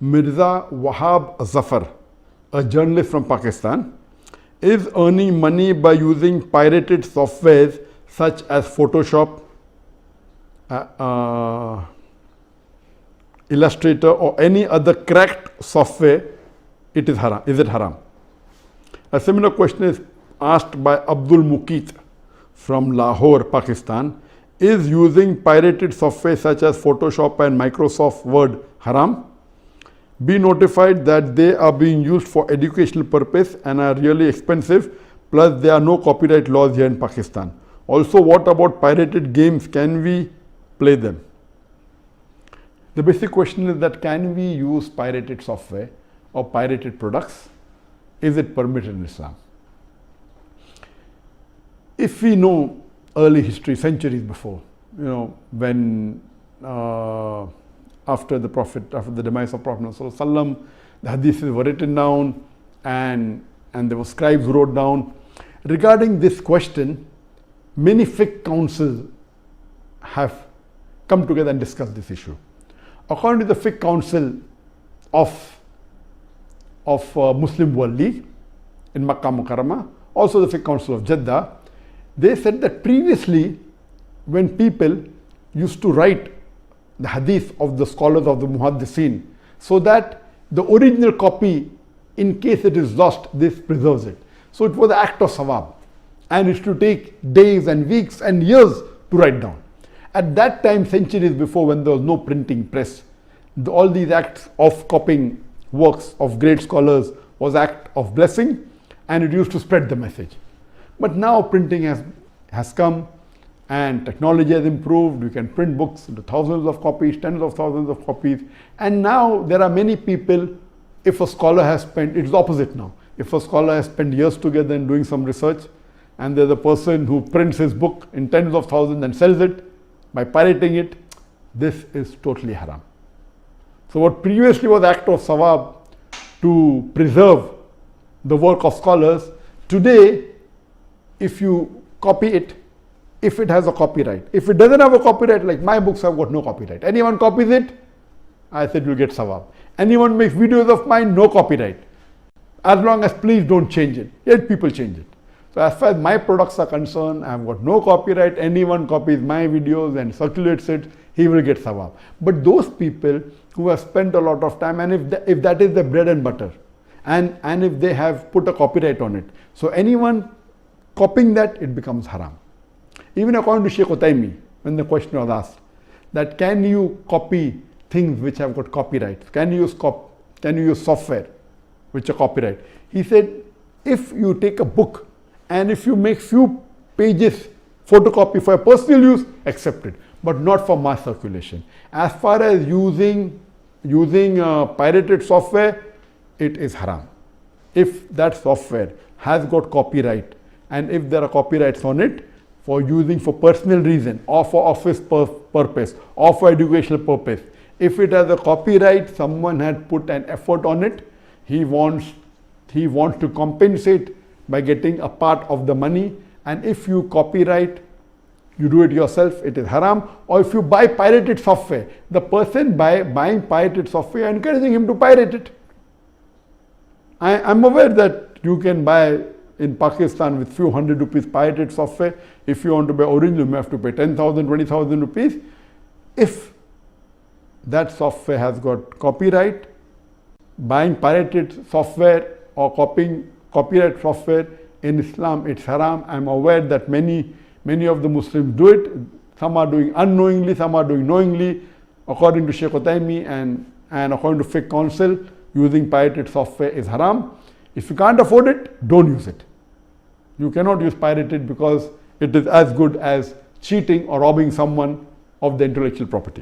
Mirza Wahab Zafar, a journalist from Pakistan, is earning money by using pirated softwares such as Photoshop, Illustrator, or any other cracked software. It is haram. Is it haram? A similar question is asked by Abdul Muqit from Lahore, Pakistan. Is using pirated software such as Photoshop and Microsoft Word haram? Be notified that they are being used for educational purpose and are really expensive, plus there are no copyright laws here in Pakistan. Also, what about pirated games? Can we play them? The basic question is that can we use pirated software or pirated products? Is it permitted in Islam? If we know early history, centuries before, when after the demise of Prophet ﷺ, the hadiths were written down and there were scribes who wrote down. Regarding this question, many fiqh councils have come together and discussed this issue. According to the fiqh council of Muslim World League in Makkah Mukarramah, also the fiqh council of Jeddah, they said that previously when people used to write the hadith of the scholars of the muhaddithin, so that the original copy, in case it is lost, this preserves it. So it was an act of sawab, and it used to take days and weeks and years to write down. At that time, centuries before, when there was no printing press, all these acts of copying works of great scholars was act of blessing, and it used to spread the message. But now printing has come and technology has improved. You can print books into thousands of copies, tens of thousands of copies. And now there are many people, if a scholar has spent, it's the opposite now. If a scholar has spent years together in doing some research, and there's a person who prints his book in tens of thousands and sells it by pirating it, this is totally haram. So what previously was act of sawab to preserve the work of scholars, today, if you copy it, if it has a copyright. If it doesn't have a copyright, like my books have got no copyright. Anyone copies it, I said you'll get sawab. Anyone makes videos of mine, no copyright. As long as please don't change it. Yet people change it. So as far as my products are concerned, I've got no copyright. Anyone copies my videos and circulates it, he will get sawab. But those people who have spent a lot of time, and if that is the bread and butter, and if they have put a copyright on it, so anyone copying that, it becomes haram. Even according to Sheikh Utaymi, when the question was asked, that can you copy things which have got copyright? Can you use software which are copyright? He said, if you take a book and if you make few pages photocopy for personal use, accepted, but not for mass circulation. As far as using pirated software, it is haram. If that software has got copyright, and if there are copyrights on it, for using for personal reason or for office purpose or for educational purpose, if it has a copyright, someone had put an effort on it, he wants to compensate by getting a part of the money. And if you copyright, you do it yourself, it is haram. Or if you buy pirated software, the person buying pirated software, encouraging him to pirate it. I'm aware that you can buy in Pakistan with few hundred rupees pirated software. If you want to buy original, you have to pay 10,000, 20,000 rupees. If that software has got copyright, buying pirated software or copying copyright software in Islam, it's haram. I'm aware that many of the Muslims do it. Some are doing unknowingly, some are doing knowingly. According to Sheikh Utaymi and according to fiqh council, using pirated software is haram. If you can't afford it, don't use it. You cannot use pirated because it is as good as cheating or robbing someone of the intellectual property.